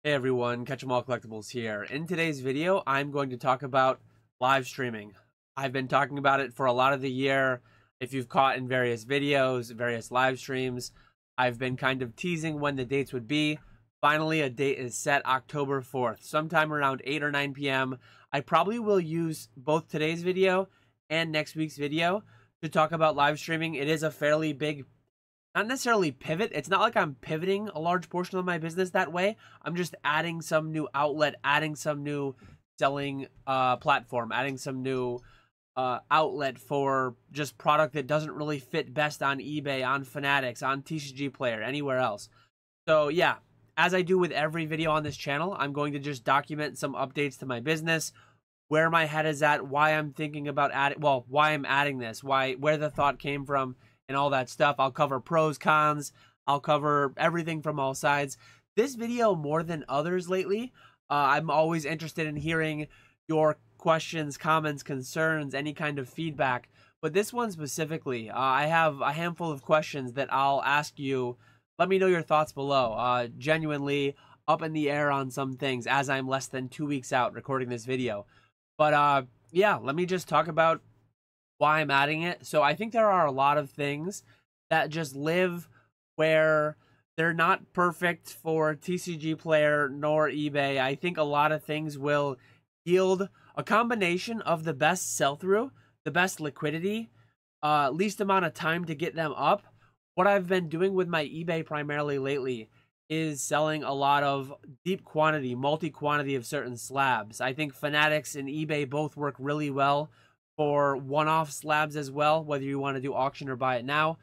Hey everyone, Catch 'em All Collectibles here. In today's video, I'm going to talk about live streaming. I've been talking about it for a lot of the year. If you've caught in various videos, various live streams, I've been kind of teasing when the dates would be. Finally, a date is set, October 4th, sometime around 8 or 9 p.m. I probably will use both today's video and next week's video to talk about live streaming. It is a fairly big, not necessarily pivot. It's not like I'm pivoting a large portion of my business that way. I'm just adding some new outlet, adding some new selling platform, adding some new outlet for just product that doesn't really fit best on eBay, on Fanatics, on TCG Player, anywhere else. So yeah, as I do with every video on this channel, I'm going to just document some updates to my business, where my head is at, why I'm thinking about why I'm adding this, where the thought came from, and all that stuff. I'll cover pros, cons. I'll cover everything from all sides. This video, more than others lately, I'm always interested in hearing your questions, comments, concerns, any kind of feedback. But this one specifically, I have a handful of questions that I'll ask you. Let me know your thoughts below. Genuinely up in the air on some things as I'm less than 2 weeks out recording this video. But yeah, let me just talk about why I'm adding it. So I think there are a lot of things that just live where they're not perfect for TCG Player nor eBay. I think a lot of things will yield a combination of the best sell-through, the best liquidity, least amount of time to get them up. What I've been doing with my eBay primarily lately is selling a lot of deep quantity, multi-quantity of certain slabs. I think Fanatics and eBay both work really well for one-off slabs as well, whether you want to do auction or buy it now.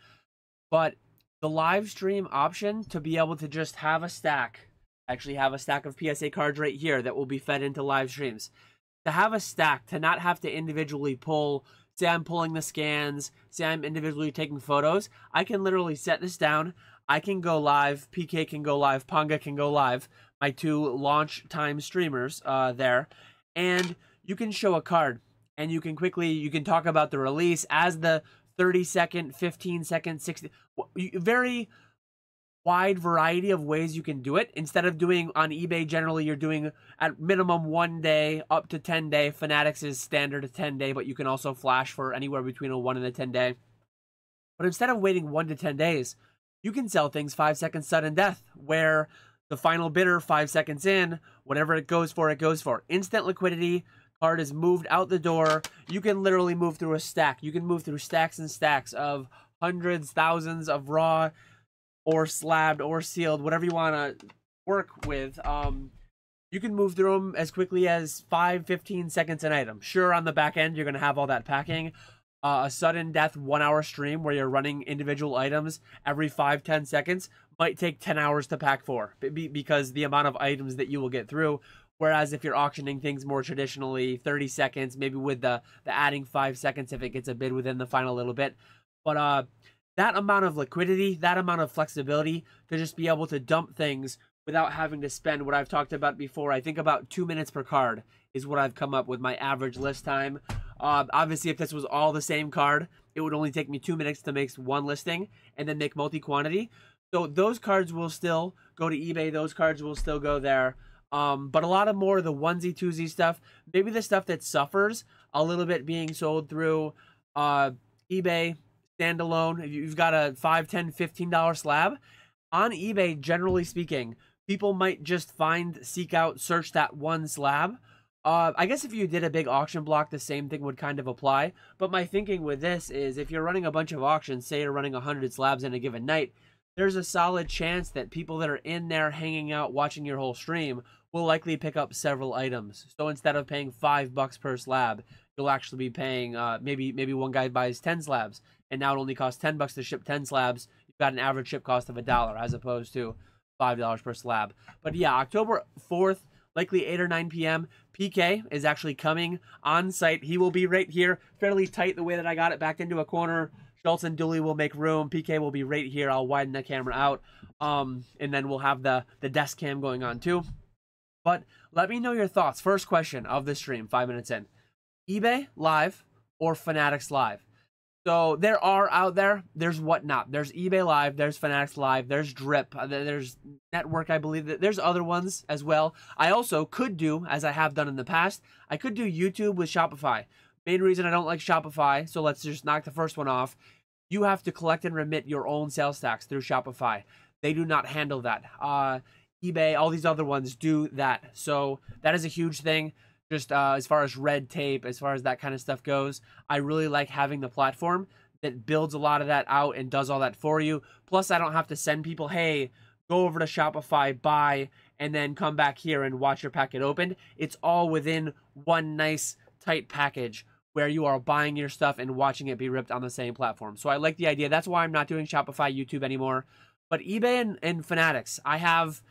But the live stream option to be able to just have a stack, actually have a stack of PSA cards right here that will be fed into live streams. To have a stack, to not have to individually pull, say I'm pulling the scans, say I'm individually taking photos, I can literally set this down. I can go live, PK can go live, Panga can go live, my two launch time streamers there, and you can show a card. And you can talk about the release as the 30-second, 15-second, 60, very wide variety of ways you can do it. Instead of doing on eBay, generally you're doing at minimum 1 day up to 10 day. Fanatics is standard 10 day, but you can also flash for anywhere between a 1 and a 10 day. But instead of waiting 1 to 10 days, you can sell things 5 seconds sudden death, where the final bidder 5 seconds in, whatever it goes for, it goes for. Instant liquidity. Card is moved out the door. You can literally move through a stack. You can move through stacks and stacks of hundreds, thousands of raw or slabbed or sealed, whatever you want to work with. You can move through them as quickly as 5-15 seconds an item. Sure, on the back end, you're going to have all that packing. A sudden death 1 hour stream where you're running individual items every 5-10 seconds might take 10 hours to pack for, because the amount of items that you will get through. Whereas if you're auctioning things more traditionally, 30 seconds, maybe with the adding 5 seconds if it gets a bid within the final little bit. But that amount of liquidity, that amount of flexibility to just be able to dump things without having to spend what I've talked about before. I think about 2 minutes per card is what I've come up with my average list time. Obviously, if this was all the same card, it would only take me 2 minutes to make one listing and then make multi-quantity. So those cards will still go to eBay. Those cards will still go there. But a lot of more of the onesie twosie stuff, maybe the stuff that suffers a little bit being sold through eBay standalone. If you've got a $5, $10, $15 slab on eBay, generally speaking, people might just seek out, search that one slab. I guess if you did a big auction block, the same thing would kind of apply. But my thinking with this is, if you're running a bunch of auctions, say you're running 100 slabs in a given night, there's a solid chance that people that are in there hanging out, watching your whole stream, will likely pick up several items. So instead of paying $5 per slab, you'll actually be paying, maybe one guy buys 10 slabs, and now it only costs $10 to ship 10 slabs. You've got an average ship cost of $1 as opposed to $5 per slab. But yeah, October 4th, likely 8 or 9 p.m. PK is actually coming on site. He will be right here, fairly tight the way that I got it backed into a corner. Schultz and Dooley will make room. PK will be right here. I'll widen the camera out. And then we'll have the desk cam going on too. But let me know your thoughts. First question of the stream, 5 minutes in. eBay live or Fanatics live? So there are out there. There's Whatnot. There's eBay Live. There's Fanatics Live. There's Drip. There's Network, I believe. There's other ones as well. I also could do, as I have done in the past, I could do YouTube with Shopify. Main reason I don't like Shopify, so let's just knock the first one off. You have to collect and remit your own sales tax through Shopify. They do not handle that. eBay, all these other ones do that. So that is a huge thing. Just as far as red tape, as far as that kind of stuff goes, I really like having the platform that builds a lot of that out and does all that for you. Plus, I don't have to send people, hey, go over to Shopify, buy, and then come back here and watch your packet opened. It's all within one nice, tight package where you are buying your stuff and watching it be ripped on the same platform. So I like the idea. That's why I'm not doing Shopify YouTube anymore. But eBay and Fanatics, I have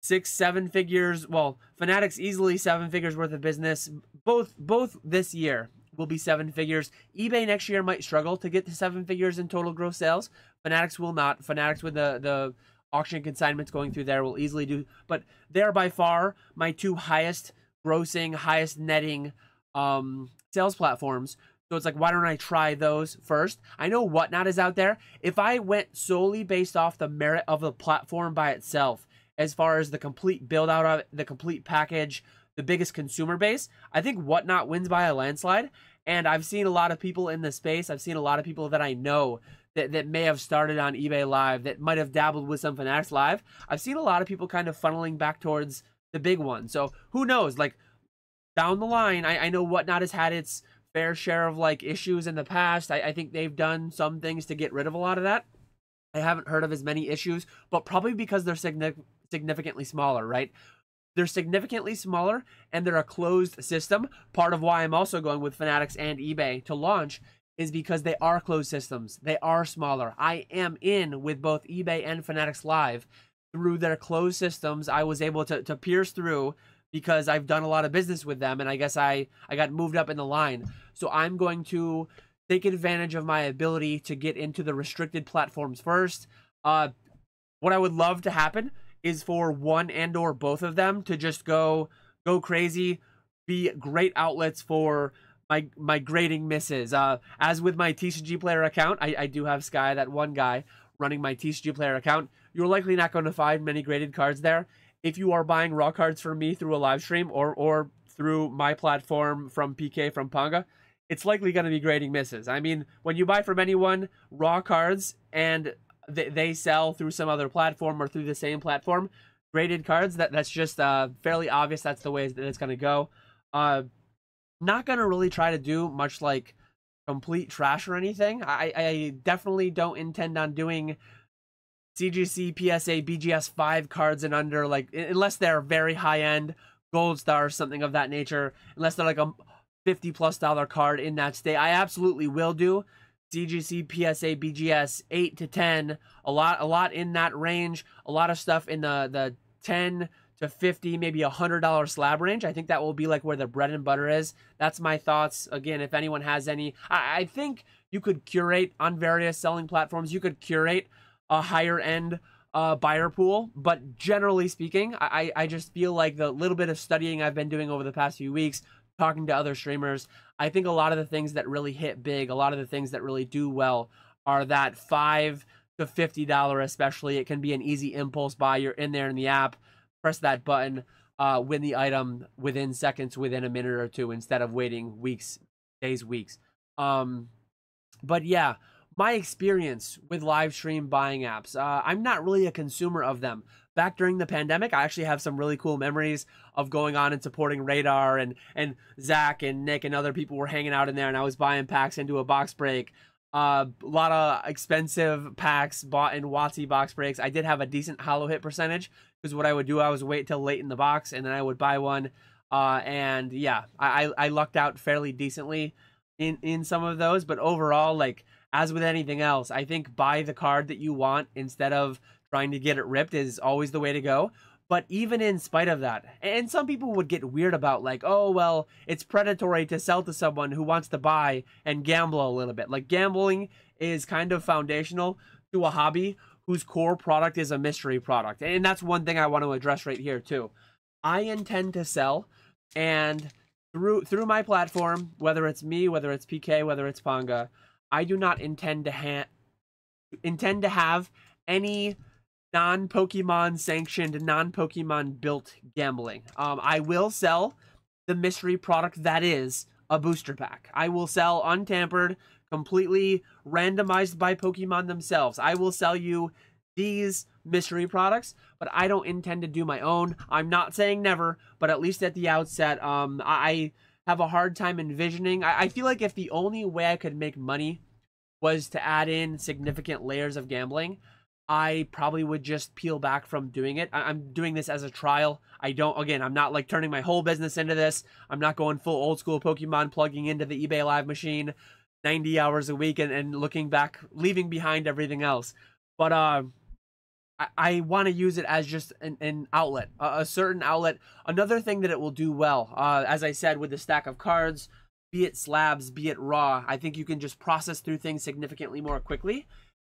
6-7 figures. Well, Fanatics easily 7 figures worth of business. Both this year will be 7 figures. eBay next year might struggle to get to 7 figures in total gross sales. Fanatics will not. Fanatics with the auction consignments going through there will easily do. But they're by far my 2 highest grossing, highest netting sales platforms. So it's like, why don't I try those first? I know Whatnot is out there. If I went solely based off the merit of the platform by itself, as far as the complete build out of it, the complete package, the biggest consumer base, I think Whatnot wins by a landslide. And I've seen a lot of people in the space. I've seen a lot of people that I know that may have started on eBay Live, that might have dabbled with some Fanatics Live. I've seen a lot of people kind of funneling back towards the big one. So who knows? Like down the line, I know Whatnot has had its fair share of like issues in the past. I think they've done some things to get rid of a lot of that. I haven't heard of as many issues, but probably because they're significantly smaller, right? They're significantly smaller and they're a closed system. Part of why I'm also going with Fanatics and eBay to launch is because they are closed systems. They are smaller. I am in with both eBay and Fanatics Live. Through their closed systems, I was able to pierce through because I've done a lot of business with them, and I guess I got moved up in the line. So I'm going to take advantage of my ability to get into the restricted platforms first. What I would love to happen is for one and or both of them to just go crazy, be great outlets for my grading misses. As with my TCG player account, I do have Sky, that one guy running my TCG player account. You're likely not going to find many graded cards there. If you are buying raw cards from me through a live stream or through my platform from PK from Panga, it's likely going to be grading misses. I mean, when you buy from anyone raw cards and they sell through some other platform or through the same platform, graded cards, that's just fairly obvious. That's the way that it's going to go. Not going to really try to do much like complete trash or anything. I definitely don't intend on doing CGC, PSA, BGS 5 cards and under, like, unless they're very high-end, gold stars, something of that nature, unless they're like a $50+ card in that state. I absolutely will do CGC, PSA, BGS 8 to 10, a lot in that range, a lot of stuff in the 10 to 50, maybe $100 slab range. I think that will be like where the bread and butter is. That's my thoughts. Again, if anyone has any, I think you could curate on various selling platforms. You could curate a higher end buyer pool, but generally speaking, I just feel like the little bit of studying I've been doing over the past few weeks, talking to other streamers, I think a lot of the things that really hit big, a lot of the things that really do well are that $5 to $50 especially. It can be an easy impulse buy. You're in there in the app, press that button, win the item within seconds, within a minute or two, instead of waiting weeks, days, weeks. But yeah, my experience with live stream buying apps, I'm not really a consumer of them. Back during the pandemic, I actually have some really cool memories of going on and supporting Radar, and Zach and Nick and other people were hanging out in there, and I was buying packs into a box break. A lot of expensive packs bought in WotC box breaks. I did have a decent hollow hit percentage, because what I would do, I was wait till late in the box, and then I would buy one. And yeah, I lucked out fairly decently in some of those, but overall, like, as with anything else, I think buy the card that you want instead of trying to get it ripped is always the way to go. But even in spite of that, and some people would get weird about like, oh, well, it's predatory to sell to someone who wants to buy and gamble a little bit. Like, gambling is kind of foundational to a hobby whose core product is a mystery product. And that's one thing I want to address right here too. I intend to sell, and through my platform, whether it's me, whether it's PK, whether it's Panga, I do not intend to have any non-Pokemon sanctioned, non-Pokemon built gambling. I will sell the mystery product that is a booster pack. I will sell untampered, completely randomized by Pokemon themselves. I will sell you these mystery products, but I don't intend to do my own. I'm not saying never, but at least at the outset, I have a hard time envisioning. I feel like if the only way I could make money was to add in significant layers of gambling, I probably would just peel back from doing it. I'm doing this as a trial. I'm not like turning my whole business into this. I'm not going full old school Pokemon, plugging into the eBay Live machine 90 hours a week and looking back, leaving behind everything else. But I want to use it as just an outlet, a certain outlet. Another thing that it will do well, as I said, with the stack of cards, be it slabs, be it raw, I think you can just process through things significantly more quickly.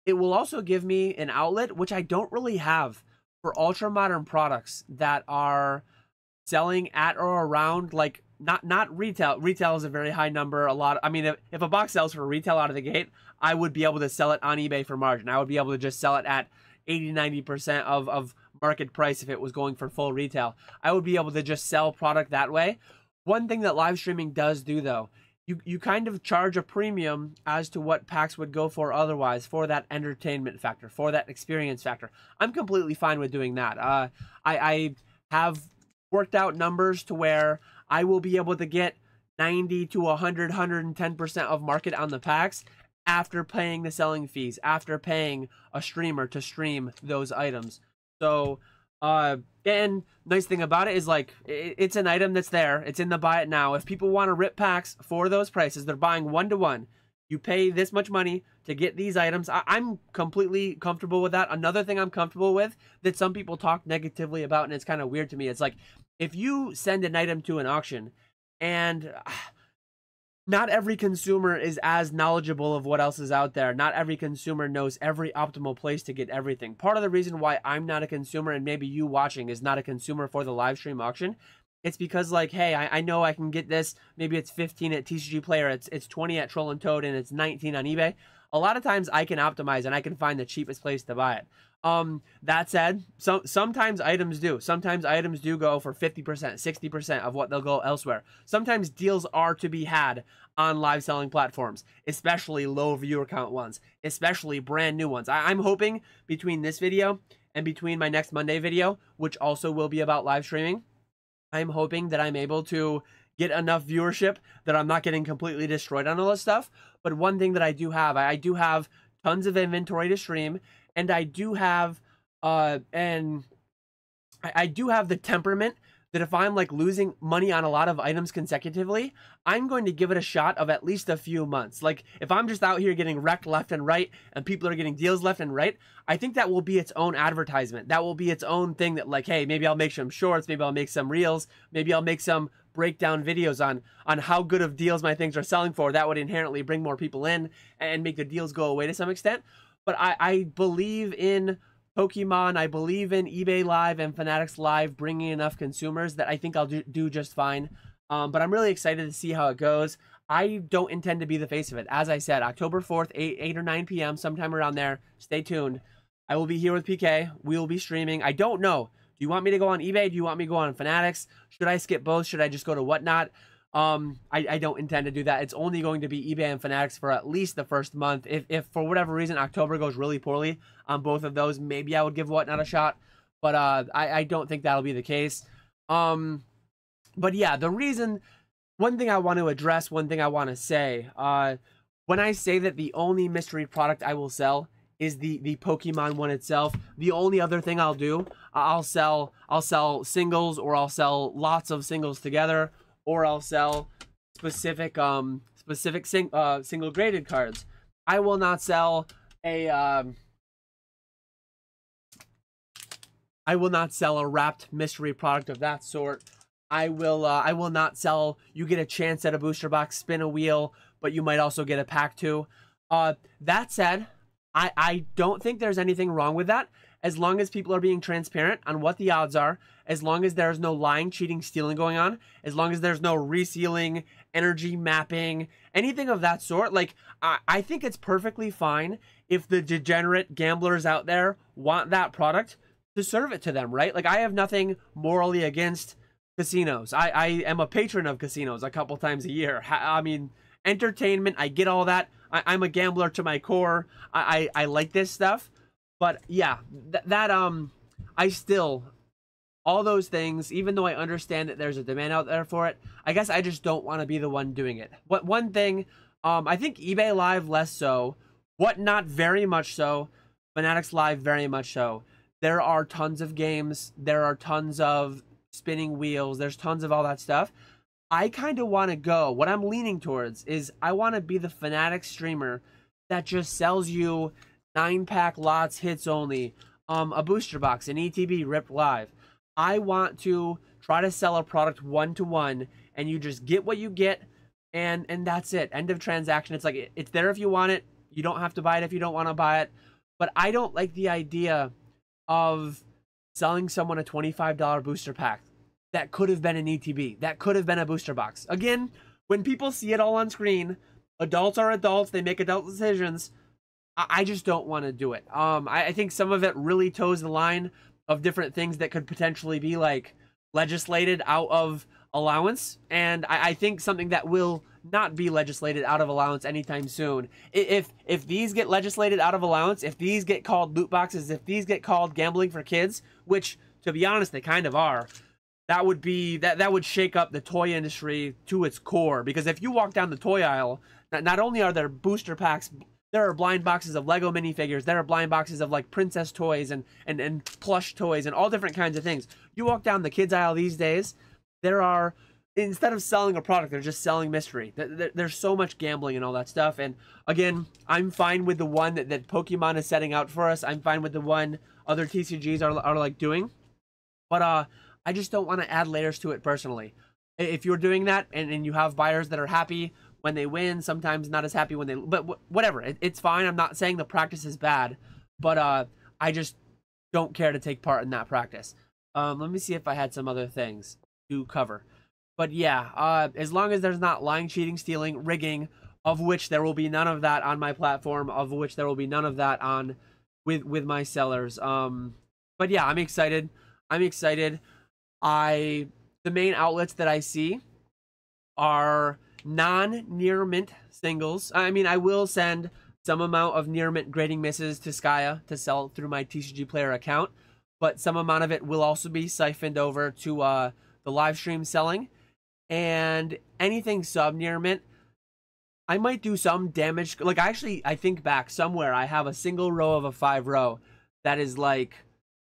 It will also give me an outlet, which I don't really have, for ultra modern products that are selling at or around, like, not retail. Retail is a very high number. If a box sells for retail out of the gate, I would be able to sell it on eBay for margin. I would be able to just sell it at 80-90% of market price if it was going for full retail. I would be able to just sell product that way. One thing that live streaming does do, though, you kind of charge a premium as to what packs would go for otherwise, for that entertainment factor, for that experience factor. I'm completely fine with doing that. I have worked out numbers to where I will be able to get 90 to 100, 110% of market on the packs after paying the selling fees, after paying a streamer to stream those items. So, and nice thing about it is, like, it's an item that's there. It's in the buy it now. If people want to rip packs for those prices, they're buying 1-to-1. You pay this much money to get these items. I'm completely comfortable with that. Another thing I'm comfortable with that some people talk negatively about, and it's kind of weird to me, it's like, if you send an item to an auction and not every consumer is as knowledgeable of what else is out there. Not every consumer knows every optimal place to get everything. Part of the reason why I'm not a consumer, and maybe you watching is not a consumer for the live stream auction, it's because, like, hey, I know I can get this. Maybe it's 15 at TCG Player, it's 20 at Troll and Toad, and it's 19 on eBay. A lot of times I can optimize and I can find the cheapest place to buy it. That said, sometimes items do. Sometimes items do go for 50%, 60% of what they'll go elsewhere. Sometimes deals are to be had on live selling platforms, especially low viewer count ones, especially brand new ones. I'm hoping between this video and between my next Monday video, which also will be about live streaming, I'm hoping that I'm able to get enough viewership that I'm not getting completely destroyed on all this stuff. But one thing that I do have tons of inventory to stream, and I do have the temperament that if I'm, like, losing money on a lot of items consecutively, I'm going to give it a shot of at least a few months. Like, if I'm just out here getting wrecked left and right and people are getting deals left and right, I think that will be its own advertisement. That will be its own thing that, like, hey, maybe I'll make some shorts, maybe I'll make some reels, maybe I'll make some breakdown videos on how good of deals my things are selling for. That would inherently bring more people in and make the deals go away to some extent. But I believe in Pokemon, I believe in eBay Live and Fanatics Live bringing enough consumers that I think I'll do just fine. But I'm really excited to see how it goes. I don't intend to be the face of it. As I said, October 4th, 8 or 9 p.m., sometime around there. Stay tuned. I will be here with PK. We will be streaming. I don't know. Do you want me to go on eBay? Do you want me to go on Fanatics? Should I skip both? Should I just go to Whatnot? I don't intend to do that. It's only going to be eBay and Fanatics for at least the first month. If for whatever reason October goes really poorly on both of those, maybe I would give Whatnot a shot. But I don't think that'll be the case. But yeah, one thing I want to address, one thing I want to say, when I say that the only mystery product I will sell is the Pokemon one itself, the only other thing I'll do, I'll sell singles, or I'll sell lots of singles together, or I'll sell specific single graded cards. I will not sell a wrapped mystery product of that sort. I will not sell, you get a chance at a booster box, spin a wheel, but you might also get a pack too. That said, I don't think there's anything wrong with that, as long as people are being transparent on what the odds are, as long as there's no lying, cheating, stealing going on, as long as there's no resealing, energy mapping, anything of that sort. Like, I think it's perfectly fine if the degenerate gamblers out there want that product to serve it to them, right? Like, I have nothing morally against casinos. I am a patron of casinos a couple times a year. I mean, entertainment, I get all that. I'm a gambler to my core. I like this stuff. But yeah, I still, all those things, even though I understand that there's a demand out there for it, I guess I just don't want to be the one doing it. One thing, I think eBay Live less so, Whatnot very much so, Fanatics Live very much so. There are tons of games, there are tons of spinning wheels, there's tons of all that stuff. I kind of want to go, what I'm leaning towards is I want to be the Fanatics streamer that just sells you 9-pack lots, hits only, a booster box, an ETB ripped live. I want to try to sell a product one-to-one, and you just get what you get, and that's it. End of transaction. It's like, it's there if you want it. You don't have to buy it if you don't want to buy it. But I don't like the idea of selling someone a $25 booster pack that could have been an ETB, that could have been a booster box. Again, when people see it all on screen, adults are adults, they make adult decisions. I just don't want to do it. I think some of it really toes the line of different things that could potentially be like legislated out of allowance, and I think something that will not be legislated out of allowance anytime soon. If these get legislated out of allowance, if these get called loot boxes, if these get called gambling for kids, which to be honest they kind of are, that would be that would shake up the toy industry to its core. Because if you walk down the toy aisle, not only are there booster packs, there are blind boxes of Lego minifigures. There are blind boxes of like princess toys and plush toys and all different kinds of things. You walk down the kids aisle these days, there are, instead of selling a product, they're just selling mystery. There's so much gambling and all that stuff. And again, I'm fine with the one that Pokemon is setting out for us. I'm fine with the one other TCGs are like doing. But I just don't want to add layers to it personally. If you're doing that and you have buyers that are happy when they win, sometimes not as happy when they, but whatever, it's fine. I'm not saying the practice is bad, but I just don't care to take part in that practice. Let me see if I had some other things to cover. But yeah, as long as there's not lying, cheating, stealing, rigging, of which there will be none of that on my platform, of which there will be none of that on with my sellers. But yeah, I'm excited. The main outlets that I see are non-near mint singles. I mean, I will send some amount of near mint grading misses to Skya to sell through my TCG player account, but some amount of it will also be siphoned over to the live stream selling. And anything sub near mint, I might do some damage. Like, I think back somewhere, I have a single row of a 5-row that is like,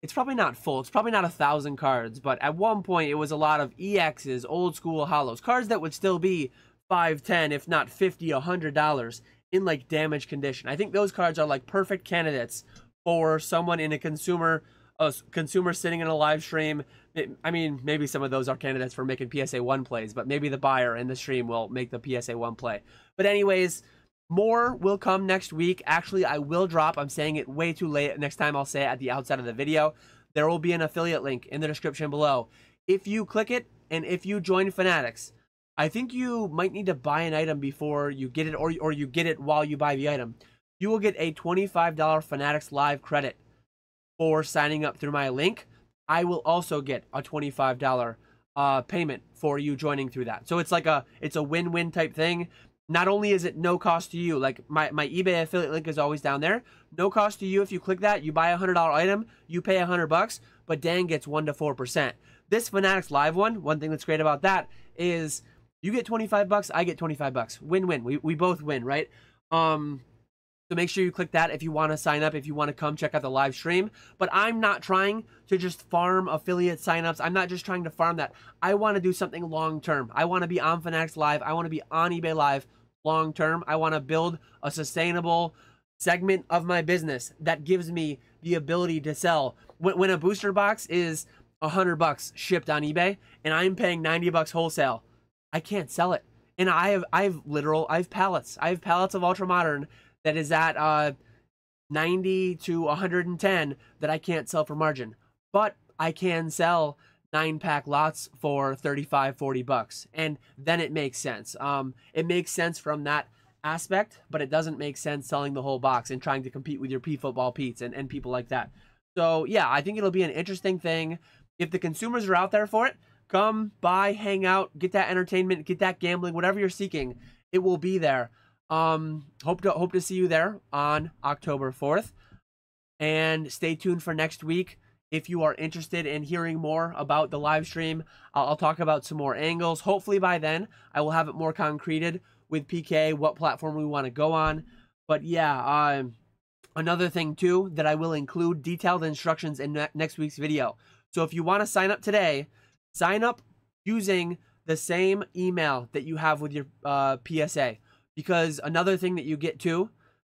it's probably not full, it's probably not 1,000 cards, but at one point it was a lot of EXs, old school holos, cards that would still be $5, $10, if not $50, $100 in like damaged condition. I think those cards are like perfect candidates for someone in a consumer sitting in a live stream. I mean, maybe some of those are candidates for making PSA 1 plays, but maybe the buyer in the stream will make the PSA 1 play. But anyways, more will come next week. Actually, I will drop, I'm saying it way too late. Next time I'll say it at the outside of the video. There will be an affiliate link in the description below. If you click it and if you join Fanatics, I think you might need to buy an item before you get it, or you get it while you buy the item. You will get a $25 Fanatics Live credit for signing up through my link. I will also get a $25 payment for you joining through that. So it's like it's a win-win type thing. Not only is it no cost to you, like my eBay affiliate link is always down there. No cost to you if you click that. You buy a $100 item, you pay $100, but Dan gets 1 to 4%. This Fanatics Live one thing that's great about that is you get $25, I get $25. Win-win. We both win, right? So make sure you click that if you want to sign up, if you want to come check out the live stream. But I'm not trying to just farm affiliate signups. I'm not just trying to farm that. I want to do something long-term. I want to be on Fanatics Live. I want to be on eBay Live long-term. I want to build a sustainable segment of my business that gives me the ability to sell. When a booster box is $100 shipped on eBay and I'm paying $90 wholesale, I can't sell it. And I have pallets. I have pallets of Ultra Modern that is at 90 to 110 that I can't sell for margin, but I can sell 9-pack lots for 35, 40 bucks. And then it makes sense. It makes sense from that aspect, but it doesn't make sense selling the whole box and trying to compete with your P Football Pete's and people like that. So yeah, I think it'll be an interesting thing. If the consumers are out there for it, come by, hang out, get that entertainment, get that gambling, whatever you're seeking, it will be there. Hope to see you there on October 4th. And stay tuned for next week. If you are interested in hearing more about the live stream, I'll talk about some more angles. Hopefully by then, I will have it more concreted with PK, what platform we want to go on. But yeah, another thing too that I will include detailed instructions in next week's video. So if you want to sign up today, sign up using the same email that you have with your PSA. Because another thing that you get too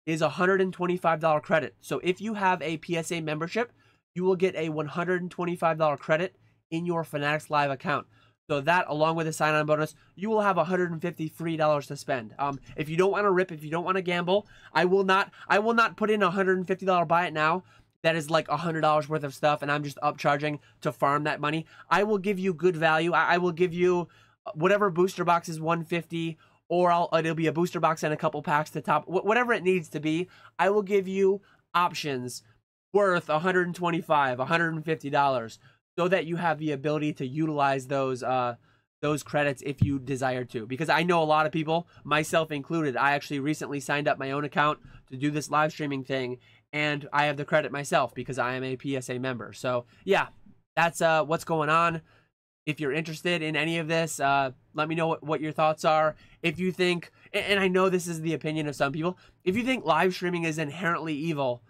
is a $125 credit. So if you have a PSA membership, you will get a $125 credit in your Fanatics Live account. So that, along with a sign-on bonus, you will have $150 free dollars to spend. If you don't want to rip, if you don't want to gamble, I will not put in a $150 buy it now. That is like $100 worth of stuff, and I'm just upcharging to farm that money. I will give you good value. I will give you whatever booster box is $150, or it'll be a booster box and a couple packs to top, whatever it needs to be. I will give you options worth $125, $150, so that you have the ability to utilize those credits if you desire to. Because I know a lot of people, myself included, I actually recently signed up my own account to do this live streaming thing, and I have the credit myself because I am a PSA member. So yeah, that's what's going on. If you're interested in any of this, let me know what your thoughts are. If you think, and I know this is the opinion of some people, if you think live streaming is inherently evil,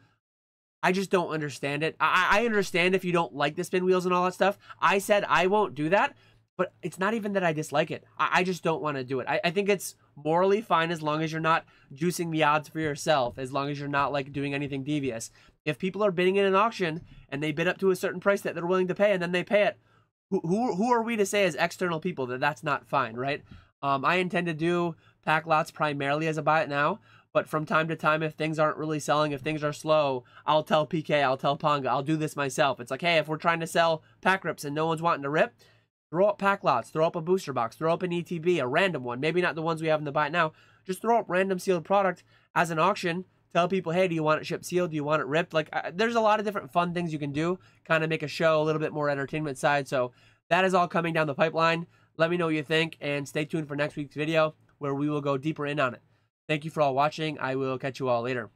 I just don't understand it. I understand if you don't like the spin wheels and all that stuff. I said I won't do that, but it's not even that I dislike it. I just don't want to do it. I think it's morally fine as long as you're not juicing the odds for yourself, as long as you're not like doing anything devious. If people are bidding in an auction and they bid up to a certain price that they're willing to pay and then they pay it, who are we to say as external people that that's not fine, right? I intend to do pack lots primarily as a buy it now, but from time to time, if things aren't really selling, if things are slow, I'll tell PK, I'll tell Ponga, I'll do this myself. It's like, hey, if we're trying to sell pack rips and no one's wanting to rip, throw up pack lots, throw up a booster box, throw up an ETB, a random one, maybe not the ones we have in the buy it now, just throw up random sealed product as an auction. Tell people, hey, do you want it shipped sealed? Do you want it ripped? Like, there's a lot of different fun things you can do, kind of make a show a little bit more entertainment side. So that is all coming down the pipeline. Let me know what you think, and stay tuned for next week's video where we will go deeper in on it. Thank you for all watching. I will catch you all later.